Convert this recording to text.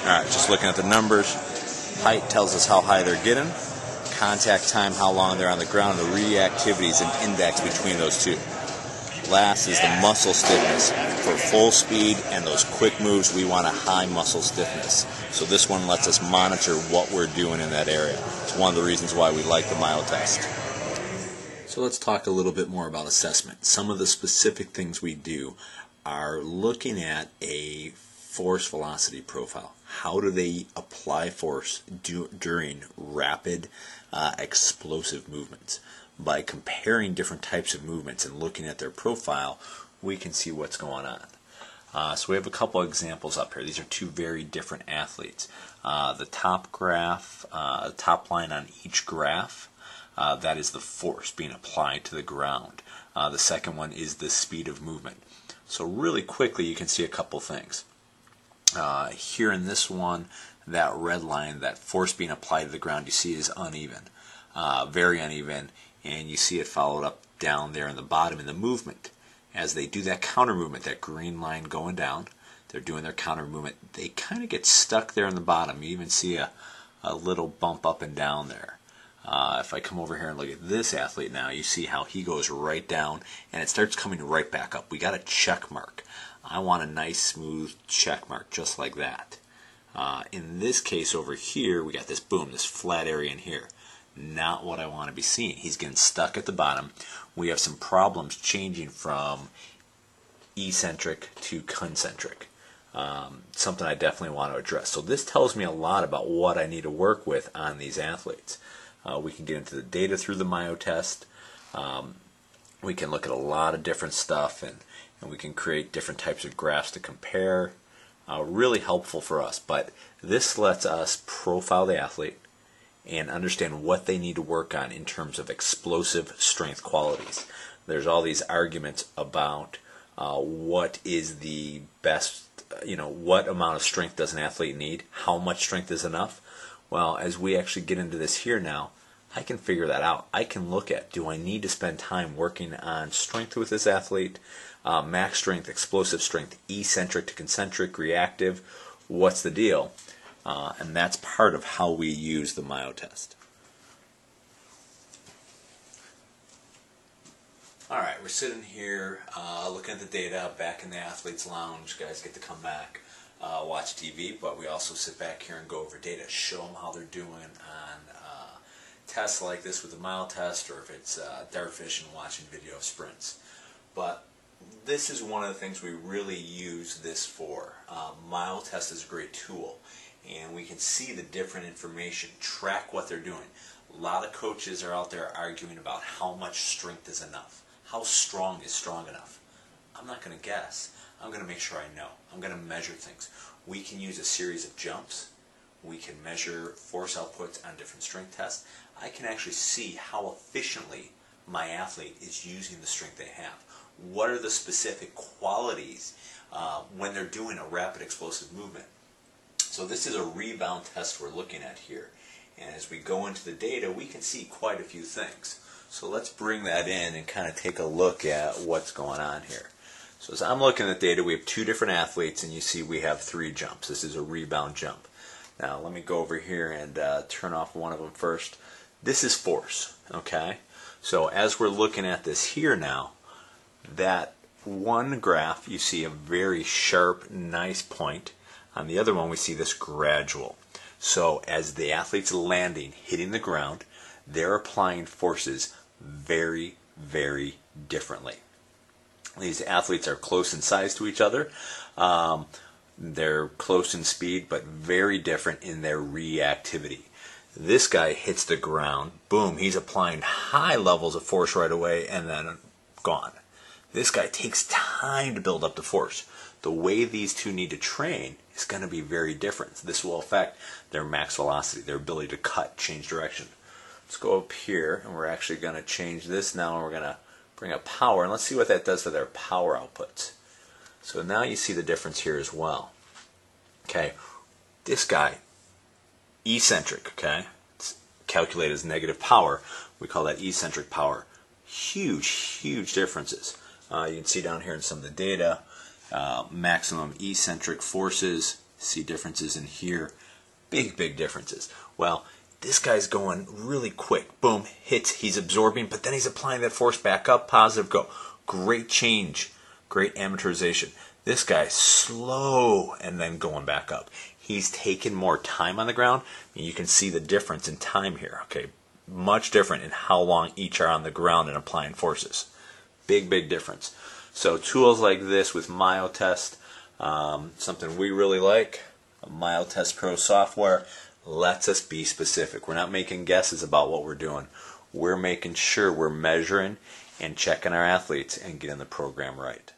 Alright, just looking at the numbers. Height tells us how high they're getting. Contact time, how long they're on the ground. The reactivity is an index between those two. Last is the muscle stiffness. For full speed and those quick moves, we want a high muscle stiffness. So this one lets us monitor what we're doing in that area. It's one of the reasons why we like the MyoTest. So let's talk a little bit more about assessment. Some of the specific things we do are looking at a force velocity profile. How do they apply force during rapid explosive movements? By comparing different types of movements and looking at their profile, we can see what's going on. So we have a couple examples up here. These are two very different athletes. The top graph, top line on each graph, that is the force being applied to the ground. The second one is the speed of movement. So really quickly you can see a couple things. Here in this one, that red line, that force being applied to the ground, you see is uneven, very uneven, and you see it followed up down there in the bottom in the movement. As they do that counter movement, that green line going down, they're doing their counter movement, they kind of get stuck there in the bottom. You even see a little bump up and down there. If I come over here and look at this athlete now, you see how he goes right down and it starts coming right back up. We got a check mark. I want a nice smooth check mark just like that. In this case over here, we got this boom, this flat area in here. Not what I want to be seeing. He's getting stuck at the bottom. We have some problems changing from eccentric to concentric. Something I definitely want to address. So this tells me a lot about what I need to work with on these athletes. We can get into the data through the MyoTest. We can look at a lot of different stuff, and we can create different types of graphs to compare. Really helpful for us. But this lets us profile the athlete and understand what they need to work on in terms of explosive strength qualities. There's all these arguments about what is the best, what amount of strength does an athlete need, how much strength is enough. Well, as we actually get into this here now, I can figure that out. I can look at, do I need to spend time working on strength with this athlete, max strength, explosive strength, eccentric to concentric, reactive, what's the deal? And that's part of how we use the MyoTest. Alright, we're sitting here looking at the data back in the athlete's lounge. Guys get to come back, watch TV, but we also sit back here and go over data, show them how they're doing on tests like this with the MyoTest, or if it's dartfish and watching video of sprints. But this is one of the things we really use this for. MyoTest is a great tool, and we can see the different information, track what they're doing. A lot of coaches are out there arguing about how much strength is enough. How strong is strong enough? I'm not going to guess. I'm going to make sure I know. I'm going to measure things. We can use a series of jumps. We can measure force outputs on different strength tests. I can actually see how efficiently my athlete is using the strength they have. What are the specific qualities when they're doing a rapid explosive movement? So this is a rebound test we're looking at here. And as we go into the data, we can see quite a few things. So let's bring that in and kind of take a look at what's going on here. So as I'm looking at data, we have two different athletes, and you see we have 3 jumps. This is a rebound jump. Now let me go over here and turn off one of them first. This is force, okay? So as we're looking at this here now, that one graph, you see a very sharp, nice point. On the other one, we see this gradual. So as the athlete's landing, hitting the ground, they're applying forces very, very differently. These athletes are close in size to each other. They're close in speed, but very different in their reactivity. This guy hits the ground, boom, he's applying high levels of force right away, and then gone. This guy takes time to build up the force. The way these two need to train is going to be very different. This will affect their max velocity, their ability to cut, change direction. Let's go up here, and we're actually going to change this now, and we're going to bring up power, and let's see what that does to their power outputs. So now you see the difference here as well. Okay, this guy, eccentric, okay, it's calculated as negative power. We call that eccentric power. Huge, huge differences. You can see down here in some of the data, maximum eccentric forces, See differences in here. Big differences. Well, this guy's going really quick. Boom, hits, he's absorbing, but then he's applying that force back up, positive, go. Great change, great amortization. This guy, slow, and then going back up. He's taking more time on the ground, and you can see the difference in time here, okay? Much different in how long each are on the ground and applying forces. Big difference. So tools like this with MyoTest, something we really like, MyoTest Pro software, lets us be specific. We're not making guesses about what we're doing. We're making sure we're measuring and checking our athletes and getting the program right.